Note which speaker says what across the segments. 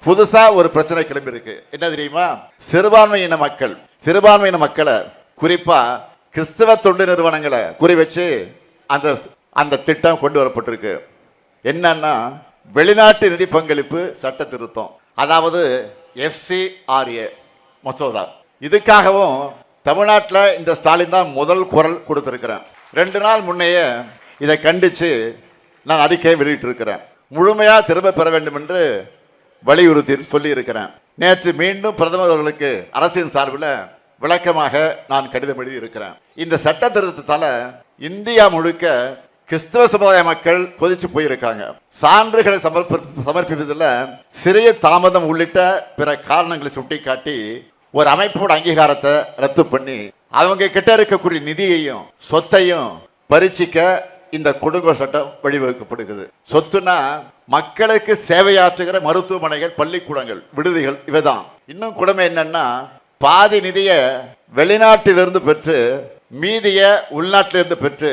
Speaker 1: புதுசா ஒரு பிரச்சனை கிளம்பி இருக்கு. என்ன தெரியுமா? சிறுபான்மையின மக்களை குறிப்பா கிறிஸ்தவ தொண்டு நிறுவனங்களை குறி வச்சு அந்த திட்டம் கொண்டு வரப்பட்டிருக்கு. என்னன்னா, வெளிநாட்டு நிதி பங்களிப்பு சட்ட திருத்தம், அதாவது FCRA மசோதா. இதுக்காகவும் தமிழ்நாட்டில் இந்த ஸ்டாலின் தான் முதல் குரல் கொடுத்திருக்கிறேன். 2 நாள் முன்னையே இதை கண்டித்து நான் அறிக்கையை வெளியிட்டிருக்கிறேன். முழுமையாக திரும்ப பெற வேண்டும் என்று வலியுறுத்தி சொல்லி இருக்கிறேன். நேற்று மீண்டும் பிரதமர் அவர்களுக்கு அரசின் சார்பில் விளக்கமாக நான் கடிதம் எழுதி இருக்கிறேன். இந்த சட்ட திருத்தத்தால இந்தியா முழுக்க கிறிஸ்தவ சமுதாய மக்கள் கொதிச்சு போயிருக்காங்க. சான்றுகளை சமர்ப்பிப்பதில் சிறிய தாமதம் உள்ளிட்ட பிற காரணங்களை சுட்டிக்காட்டி ஒரு அமைப்போட அங்கீகாரத்தை ரத்து பண்ணி அவங்க கிட்ட இருக்கக்கூடிய நிதியையும் சொத்தையும் பறிச்சிக்க இந்த கொடுங்கோல் சட்டம் வழிவகுக்கப்படுகிறது. சொத்துனா மக்களுக்கு சேவையாற்றுகிற மருத்துவமனைகள், பள்ளிக்கூடங்கள், விடுதிகள் இவைதான். இன்னும் கொடுமை என்னன்னா, பாதி நிதியை வெளிநாட்டிலிருந்து பெற்று மீதிய உள்நாட்டிலிருந்து பெற்று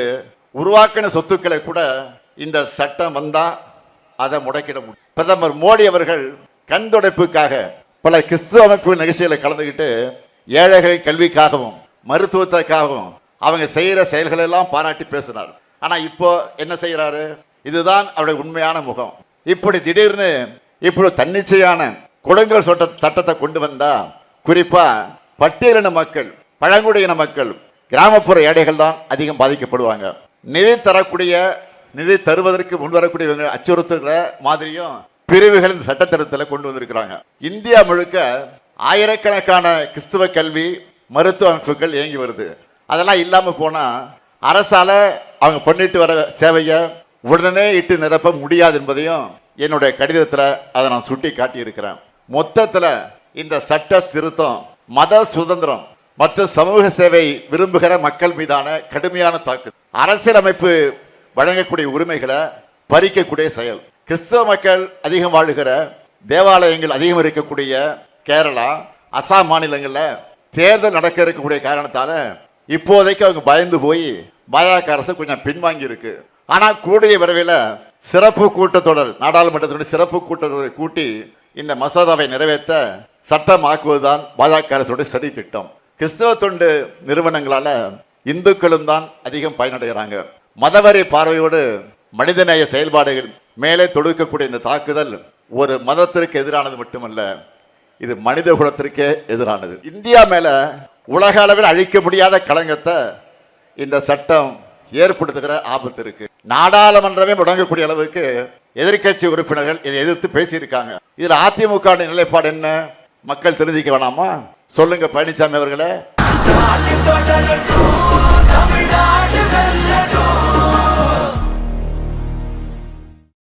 Speaker 1: உருவாக்கின சொத்துக்களை கூட இந்த சட்டம் வந்தா அதை முடக்கிட முடியும். பிரதமர் மோடி அவர்கள் கண் துடைப்புக்காக பல கிறிஸ்துவ அமைப்பு நிகழ்ச்சிகளை கலந்துக்கிட்டு ஏழைகளின் கல்விக்காகவும் மருத்துவத்துக்காகவும் அவங்க செய்யற செயல்கள் எல்லாம் பாராட்டி பேசினார். ஆனா இப்போ என்ன செய்யறாரு? இதுதான் அவருடைய உண்மையான முகம். இப்படி திடீர்னு இப்படி தன்னிச்சையான கொடுங்கோல் சட்டத்தை கொண்டு வந்தா குறிப்பா பட்டியலின மக்கள், பழங்குடியின மக்கள், கிராமப்புற ஏழைகள் தான் அதிகம் பாதிக்கப்படுவாங்க. நிதி தருவதற்கு முன்வரக்கூடியவங்க அச்சுறுத்துகிற மாதிரியும் பிரிவுகள் இந்த சட்டத்திட்டத்தில் கொண்டு வந்திருக்கிறாங்க. இந்தியா முழுக்க ஆயிரக்கணக்கான கிறிஸ்துவ கல்வி மருத்துவ அமைப்புகள் இயங்கி வருது. அதெல்லாம் இல்லாம போனா அரசால அவங்க பண்ணிட்டு வர சேவையை உடனே இட்டு நிரப்ப முடியாது என்பதையும் என்னுடைய கடிதத்தில் அதை நான் சுட்டி காட்டி இருக்கிறேன். மொத்தத்தில் இந்த சட்ட திருத்தம் மத சுதந்திரம் மற்றும் சமூக சேவை விரும்புகிற மக்கள் மீதான கடுமையான தாக்குதல். அரசியலமைப்பு வழங்கக்கூடிய உரிமைகளை பறிக்கக்கூடிய செயல். கிறிஸ்தவ மக்கள் அதிகம் வாழுகிற தேவாலயங்கள் அதிகம் இருக்கக்கூடிய கேரளா, அசாம் மாநிலங்களில் தேர்தல் நடக்க இருக்கக்கூடிய காரணத்தால இப்போதைக்கு அவங்க பயந்து போய் பாஜக அரசு கொஞ்சம் பின்வாங்கி இருக்கு. ஆனா கூடிய விரைவில் சிறப்பு கூட்டத்தொடர், நாடாளுமன்றத்தினுடைய சிறப்பு கூட்டத்தொடரை கூட்டி இந்த மசோதாவை நிறைவேற்ற சட்டமாக்குவதுதான் பாஜக அரசுடைய சதி திட்டம். கிறிஸ்தவ தொண்டு நிறுவனங்களால இந்துக்களும் தான் அதிகம் பயனடைகிறாங்க. மதவரி பார்வையோடு மனிதநேய செயல்பாடுகள் மேலே தொடுக்கக்கூடிய இந்த தாக்குதல் ஒரு மதத்திற்கு எதிரானது மட்டுமல்ல, இது மனித குலத்திற்கே எதிரானது. இந்தியா மேல உலக அளவில் அழிக்க முடியாத களங்கத்தை இந்த சட்டம் ஏற்படுத்துகிற ஆபத்து இருக்கு. நாடாளுமன்றமே முடங்கக்கூடிய அளவுக்கு எதிர்கட்சி உறுப்பினர்கள் இதை எதிர்த்து பேசியிருக்காங்க. இதுல அதிமுக நிலைப்பாடு என்ன? மக்கள் தெரிஞ்சுக்க வேணாமா? சொல்லுங்க பழனிசாமி அவர்களே.